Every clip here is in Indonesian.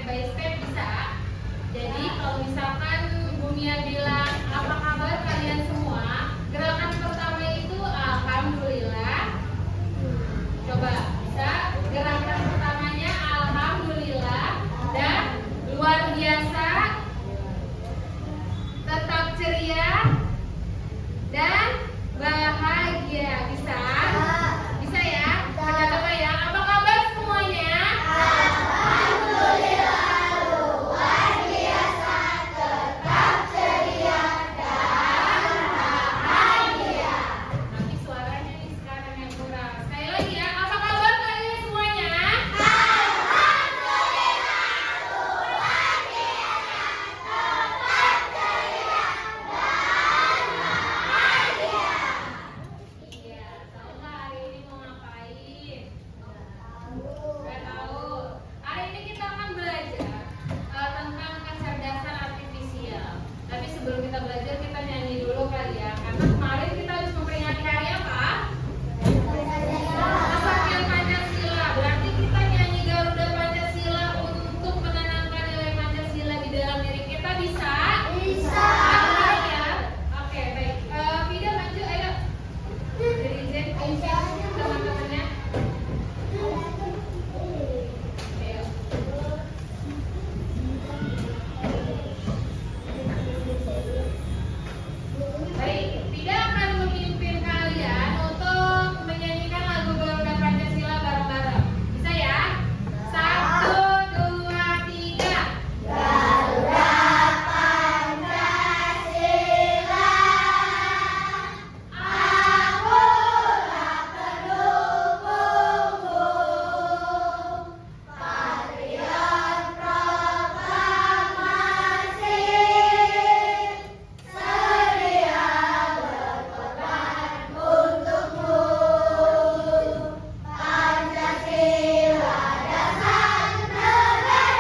by step bisa. Jadi kalau misalkan Bumia bilang apa kabar kalian semua, gerakan pertama itu alhamdulillah. Coba bisa gerakan pertamanya alhamdulillah dan luar biasa, tetap ceria dan bahagia. Bisa? Bisa ya? Kita coba ya. Apa kabar semuanya? Alhamdulillah luar biasa, tetap ceria dan bahagia. Tapi suaranya nih sekarang yang kurang. Sekali lagi ya. Apa kabar kalian semuanya? Iya, tahu nggak hari ini mau ngapain? Nggak tahu. Hari ini kita akan belajar tentang kecerdasan artifisial. Tapi sebelum kita belajar, kita nyanyi dulu kali ya. Karena kemarin kita harus memperingati hari apa? Kesaktian Pancasila. Berarti kita nyanyi Garuda Pancasila untuk menanamkan nilai Pancasila di dalam diri kita. Bisa? Bisa. Ya? Oke, baik. Vida maju, ayo. Dari Zen, teman-temannya. Ayo. Baik, Vida akan memimpin kalian untuk menyanyikan lagu Garuda Pancasila bareng-bareng. Bisa ya? 1, 2, 3. Garuda Pancasila, akulah pendukungmu, patriot proklamasi, sedia berkorban untukmu. Pancasila dasar negara,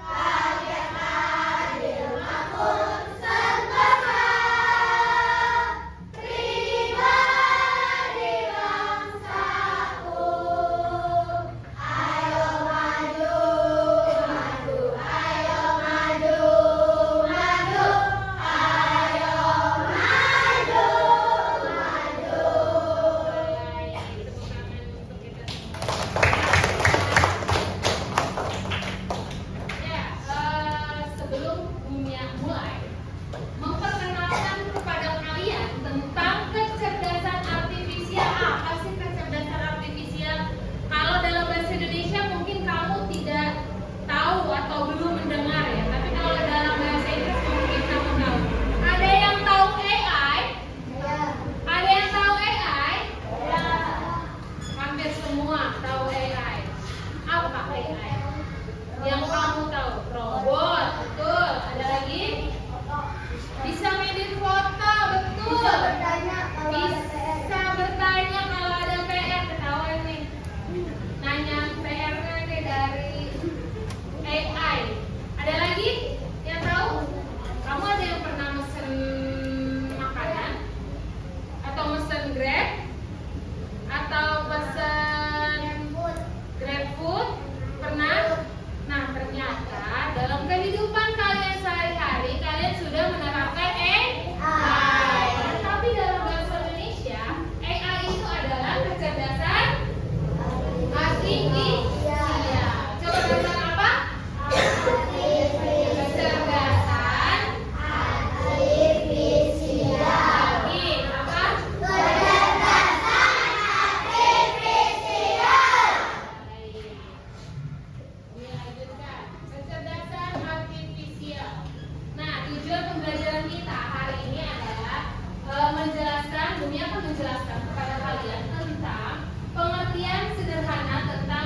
rakyat adil makmur sentosa, pribadi bangsaku. Ayo maju, maju, ayo maju, maju, ayo maju, maju. Baik, tepuk tangan untuk kita semua. Ya, sebelum Bumia mulai memperkenalkan kepada kalian tentang kecerdasan artifisial. Apa sih kecerdasan artifisial? Kalau dalam bahasa Indonesia mungkin kamu tidak tahu atau belum mendengar ya. Tapi kalau dalam bahasa Inggris mungkin kamu tahu. Ada yang tahu AI? Ada yang tahu AI? Hampir semua tahu AI. Apa AI? Yang kamu tahu? Robot, betul. Ada lagi? Bisa ngedit foto, betul. Bisa bertanya kalau ada PR, ketahuan nih. Nanya PR-nya nih dari AI. Ada lagi yang tahu? Kamu ada yang pernah mesen makanan? Atau mesen Grab? Atau pesen GrabFood? Pernah? Nah, ternyata dalam kehidupan kalian sehari-hari kalian sudah menerapkan AI. Tapi dalam bahasa Indonesia, AI itu adalah kecerdasan artifisial. Coba katakan apa? Kecerdasan Artifisial. lagi apa? Kecerdasan artifisial. Baik. Ini lanjutkan. Kecerdasan artifisial. Nah, tujuan pembelajaran kita hari ini adalah menjelaskan, Bumi akan menjelaskan kepada kalian tentang pengertian sederhana tentang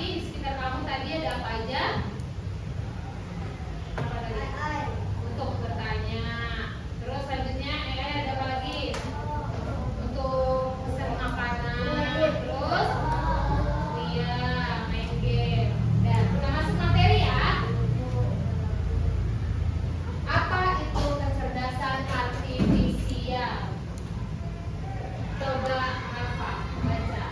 tadi di sekitar kamu tadi ada apa aja? Apa tadi? Untuk bertanya. Terus selanjutnya ada apa lagi? Untuk pesan makanan. Terus iya, main game. Dan kita masuk materi ya. Apa itu kecerdasan artifisial? Coba apa? Baca.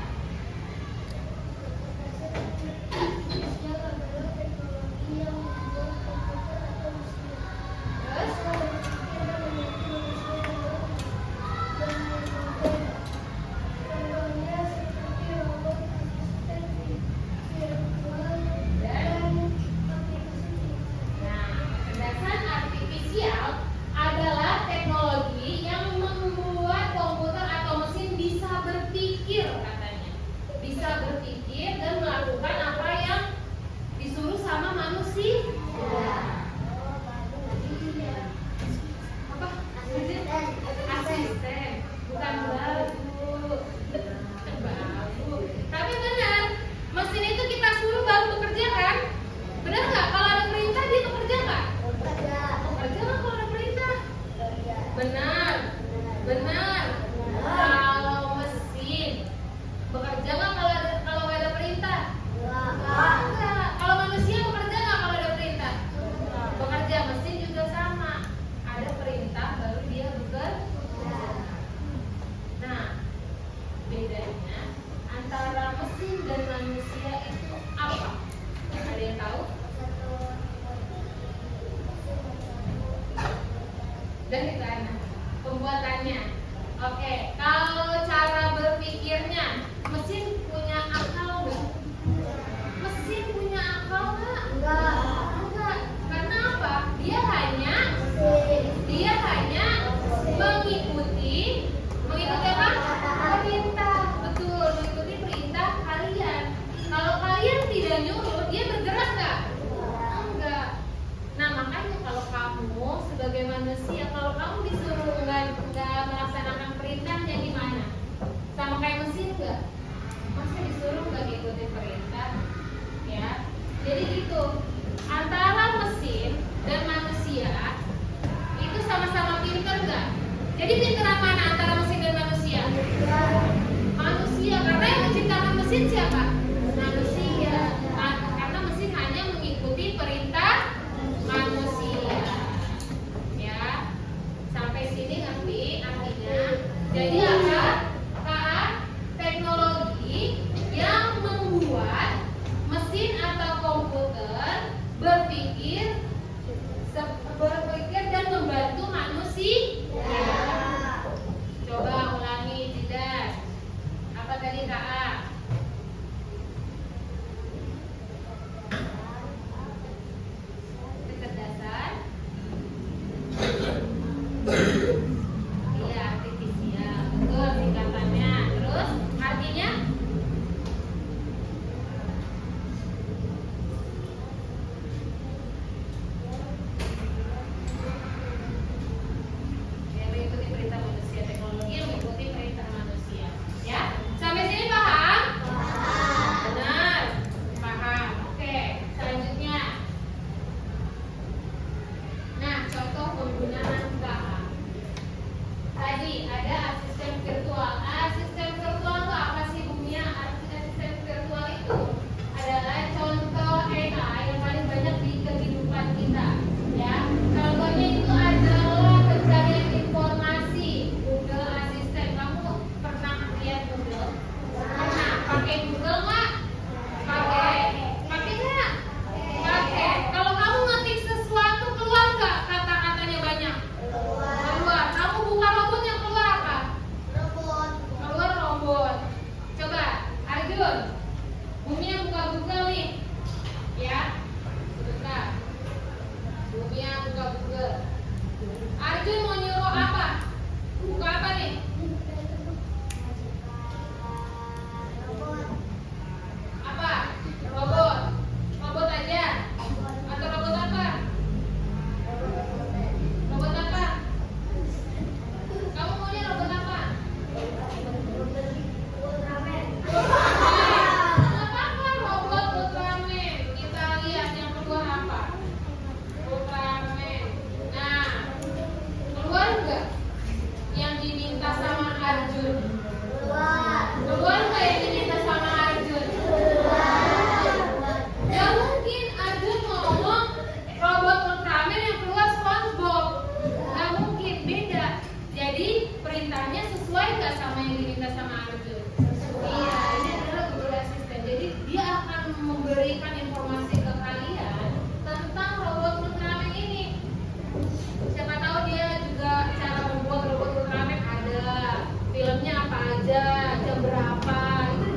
nggak yang diminta sama Arjun? Gak mungkin Arjun ngomong robot Ultraman yang keluar SpongeBob. Gak mungkin, beda. Jadi perintahnya sesuai nggak sama yang diminta sama Arjun? Iya, ini adalah Google Assistant. Jadi dia akan memberikan informasi ke kalian tentang robot Ultraman ini. Siapa tahu dia juga cara membuat robot Ultraman ada, filmnya apa aja, jam berapa, itu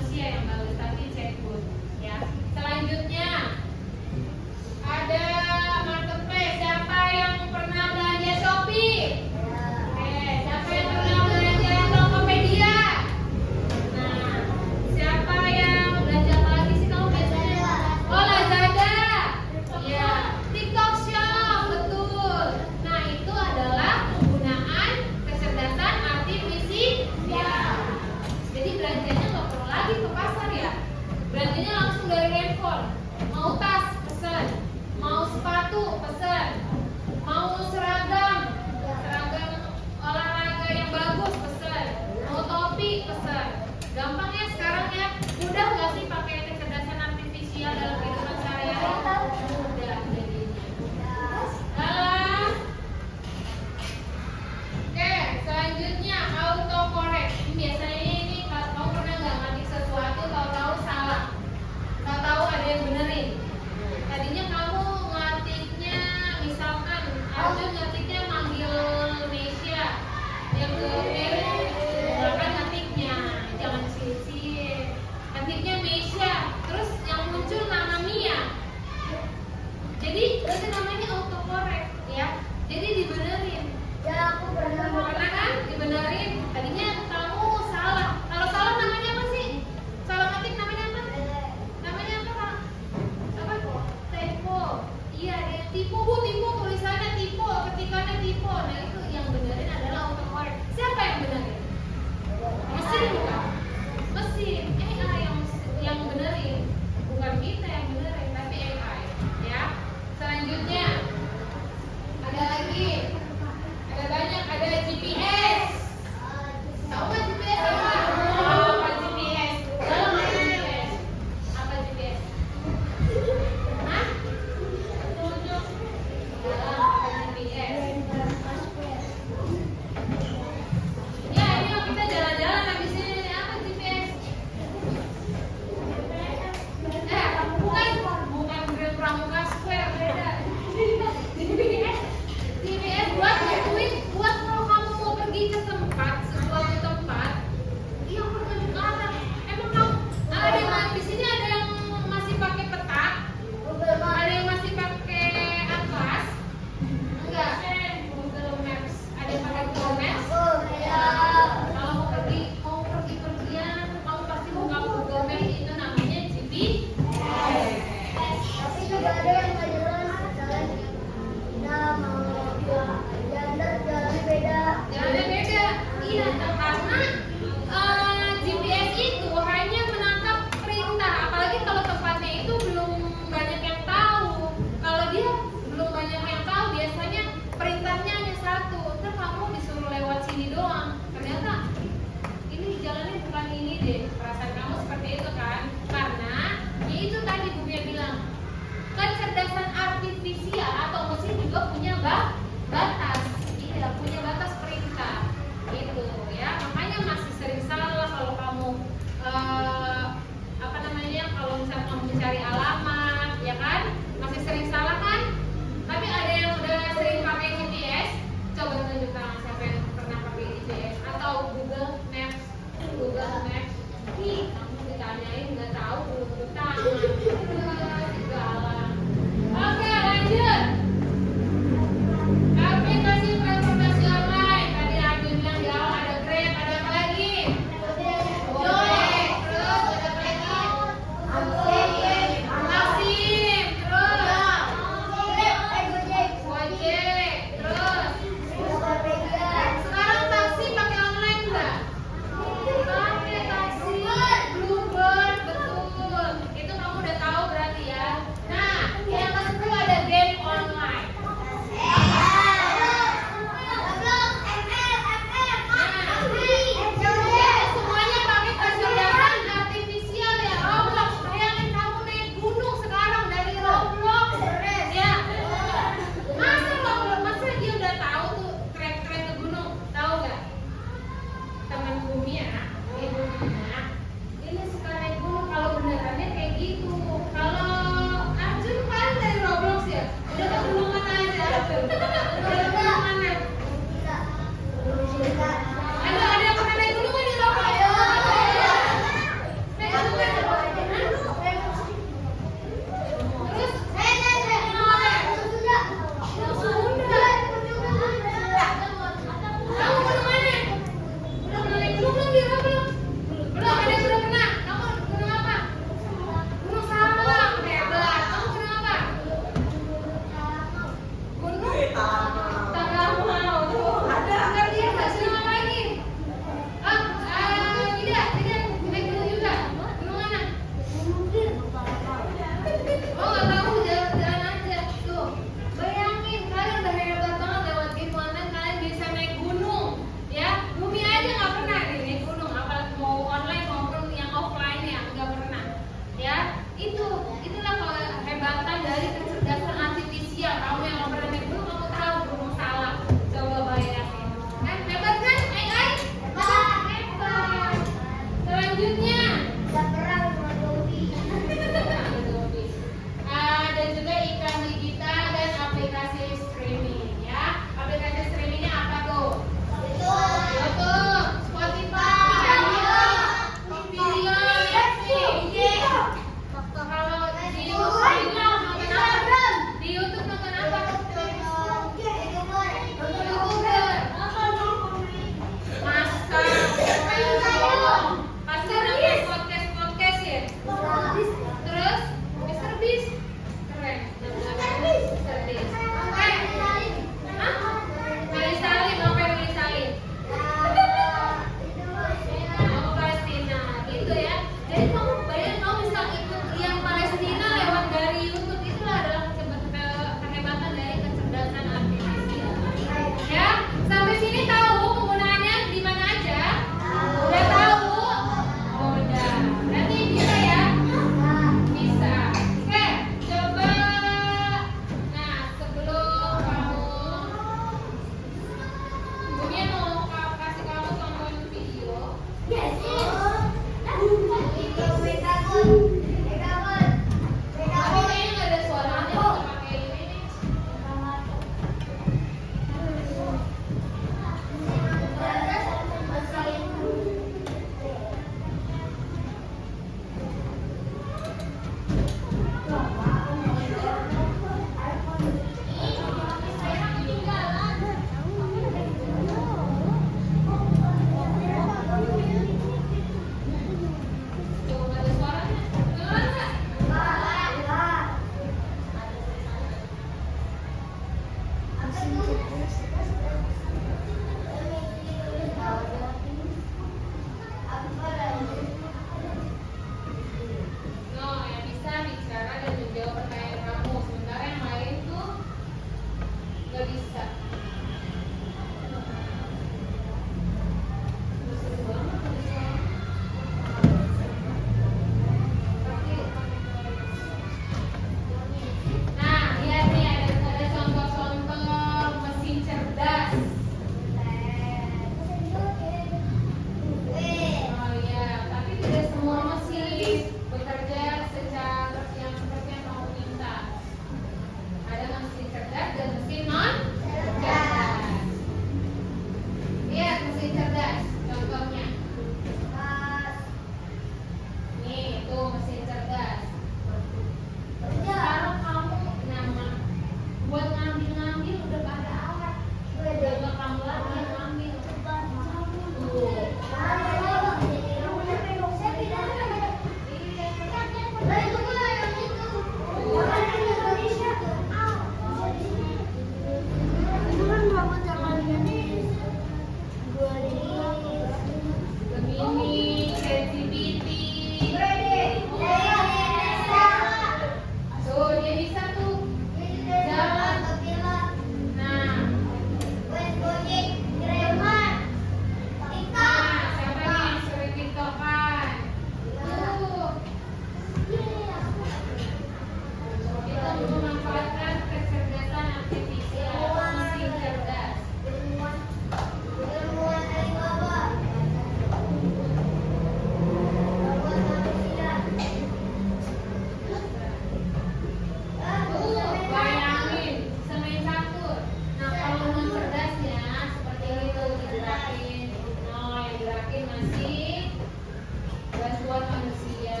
manusia.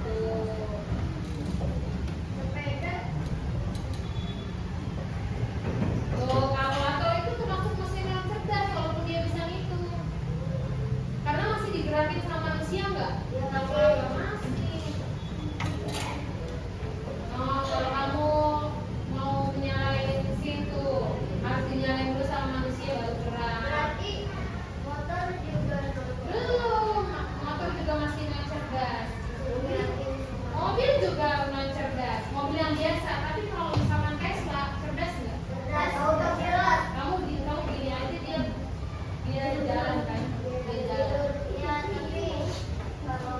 Tuh. Sepeda. Tuh, kalkulator itu termasuk mesin yang cerdas walaupun dia bisa ngitung. Karena masih digerakin sama manusia nggak? Ya, Kalkulator masih. Oh, kalau kamu mau nyalain mesin tuh harus dinyalain dulu sama manusia baru gerak. Berarti motor juga Belum, motor juga masih non cerdas. Mobil juga non cerdas. Mobil yang biasa. Tapi kalau misalkan Tesla cerdas nggak? Autopilot. Kamu gini aja dia jalan kan? Dia jalan. Ya, tapi kalau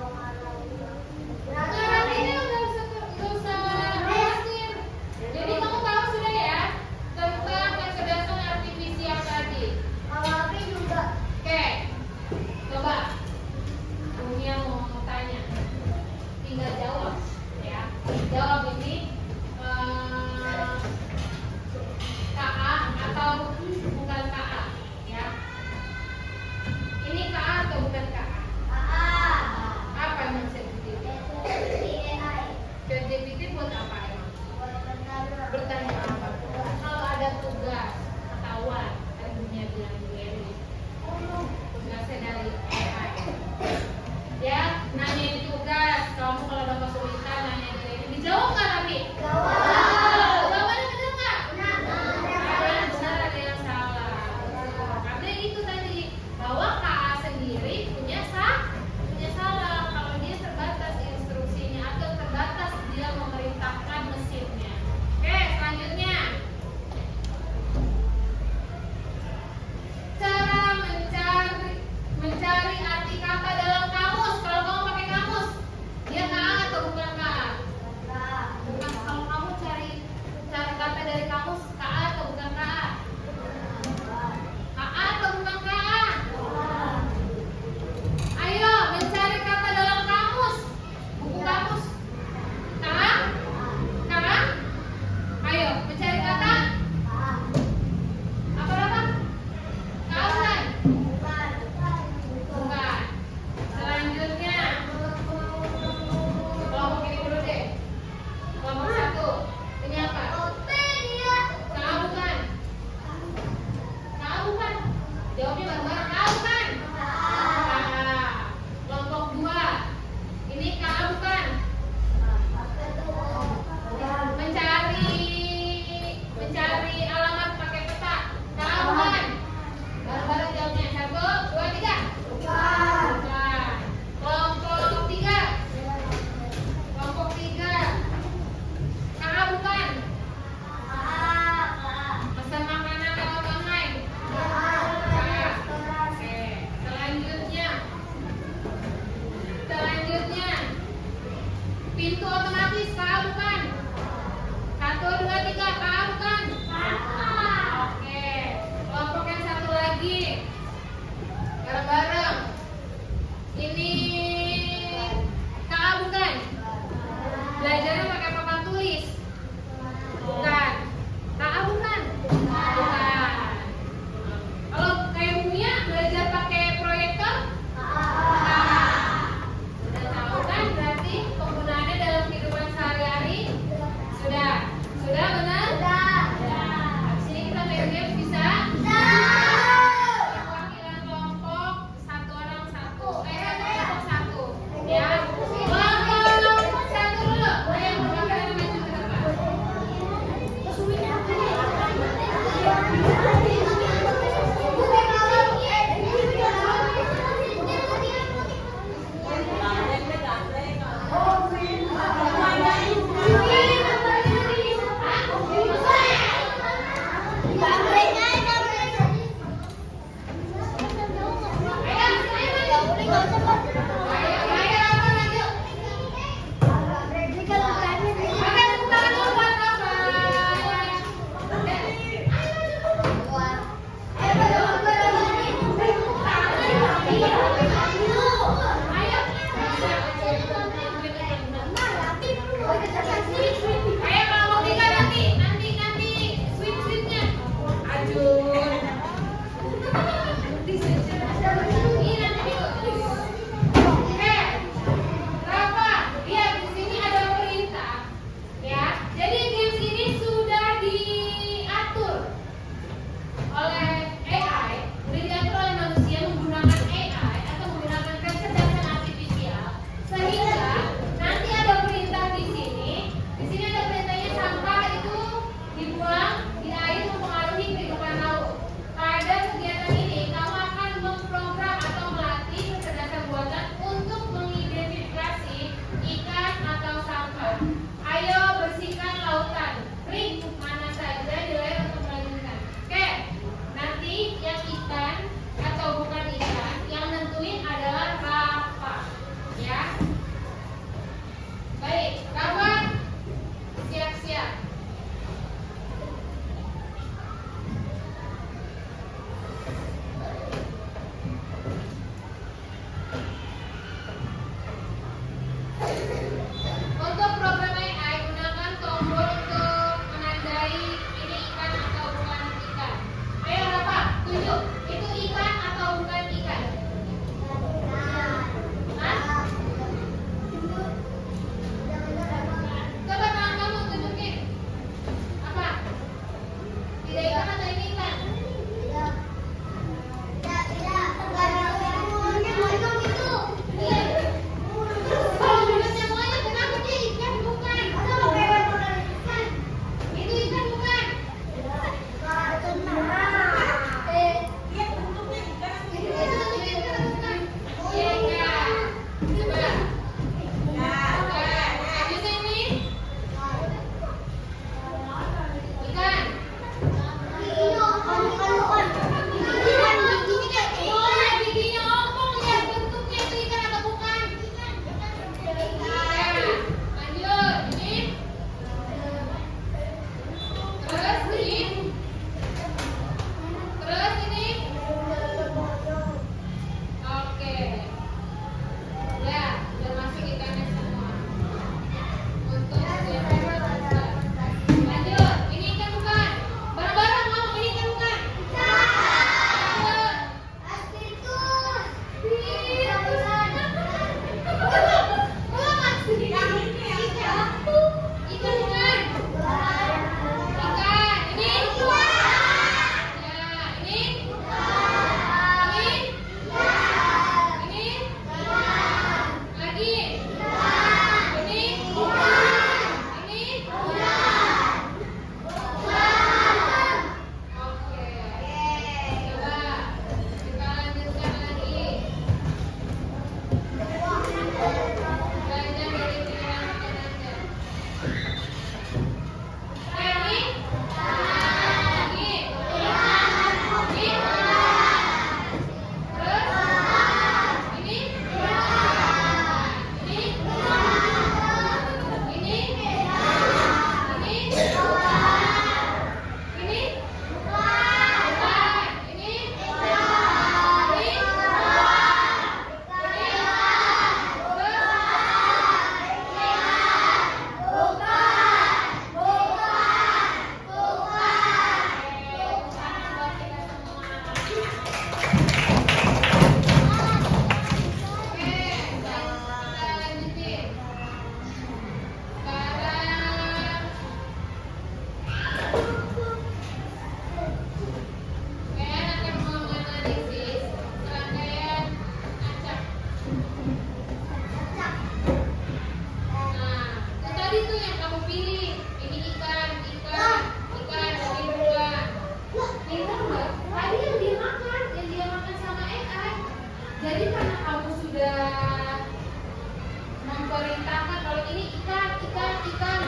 memerintahkan kalau ini ikan, bukan ikan.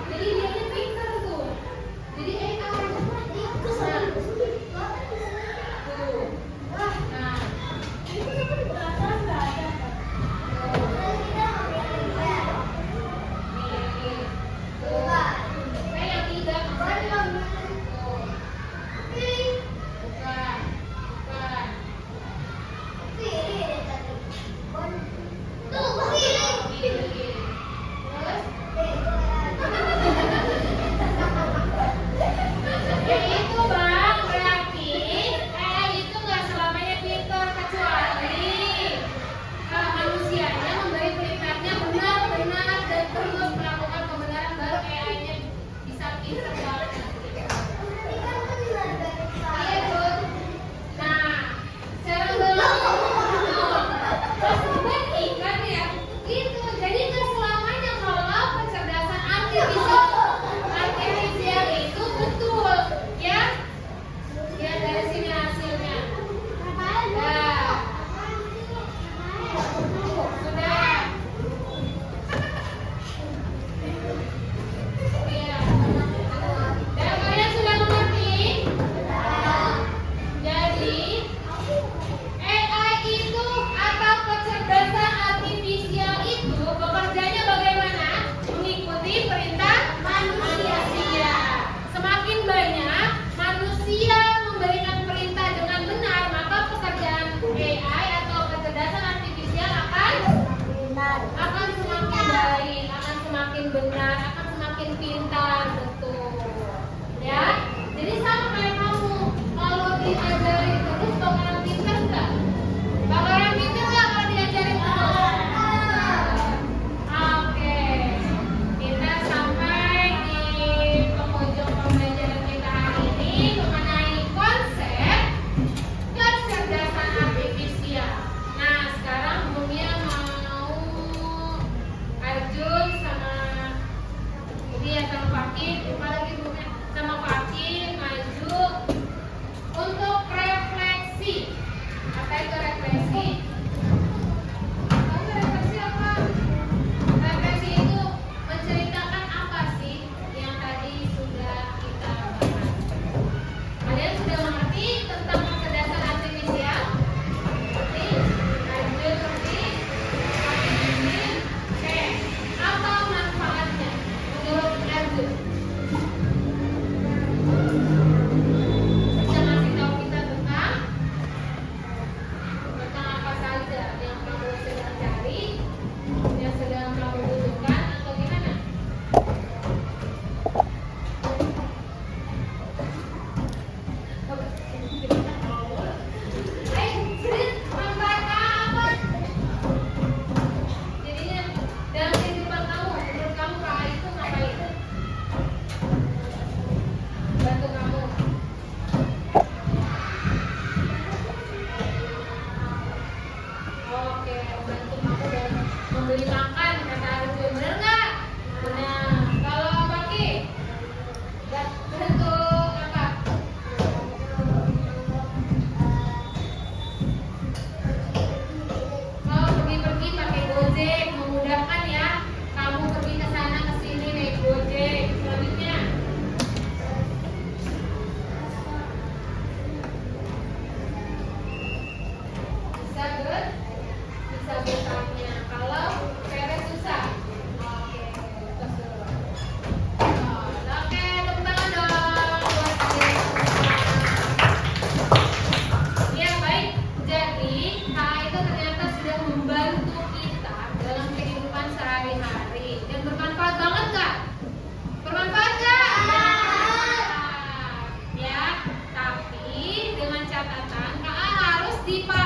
Jadi dia pintar tuh. Jadi AI. Nah, yang tidak bukan. Ya itu bang, berarti AI itu nggak selamanya pintar kecuali manusianya memberi perintahnya benar dan terus melakukan kebenaran baru AI-nya bisa pintar banget. Iya tuh. Nah, sekarang belum ikan ya. Gitu. Jadi nggak selamanya kalau kecerdasan artifisial itu betul, ya. Ya dari sini hasilnya. Nah, sudah. Iya. Dan kalian sudah mengerti? Jadi AI itu atau kecerdasan artifisial itu bekerjanya bagaimana? Mengikuti perintah manusia. Semakin banyak manusia memberikan perintah dengan benar, maka pekerjaan AI atau kecerdasan artifisial akan semakin baik, akan semakin benar, akan semakin pintar, betul. Ya, jadi sama kayak kamu, kalau diajarin terus bakalan pintar nggak? Bakalan pintar nggak kalau diajarin terus? Oke, kita sampai di penghujung pembelajaran kita hari ini mengenai konsep kecerdasan artifisial. Nah, sekarang Bumia mau Arjun sama dia sama Fakir, lupa lagi Bumia sama Fakir maju untuk refleksi. Apa itu refleksi? Tahu nggak refleksi apa? Refleksi itu menceritakan apa sih yang tadi sudah kita bahas. Kalian sudah mengerti tentang kecerdasan artifisial? Mengerti? Lanjut ngerti? Oke, apa manfaatnya menurut Arjun? Bisa ngasih tahu kita tentang apa saja yang kamu sedang cari, yang sedang kamu butuhkan, atau gimana? Manfaatnya apa? Jadinya dalam kehidupan kamu, menurut kamu AI itu ngapain? Bantu kamu. Oke, bantu kamu dan memberi makan, kata Arjun. Bener nggak? Benar. Kalau Paki, bantu apa? Kalau pergi-pergi pakai Gojek, memudahkan ya. Kamu pergi ke sana ke sini naik Gojek. Selanjutnya, bisa bertanya. Kalau Peres susah. Oke, terus dulu. Oke, tepuk tangan dong buat kalian semua. Ya baik, jadi AI itu ternyata sudah membantu kita dalam kehidupan sehari-hari dan bermanfaat banget nggak? Bermanfaat nggak? Ya, tapi dengan catatan AI harus dipahami.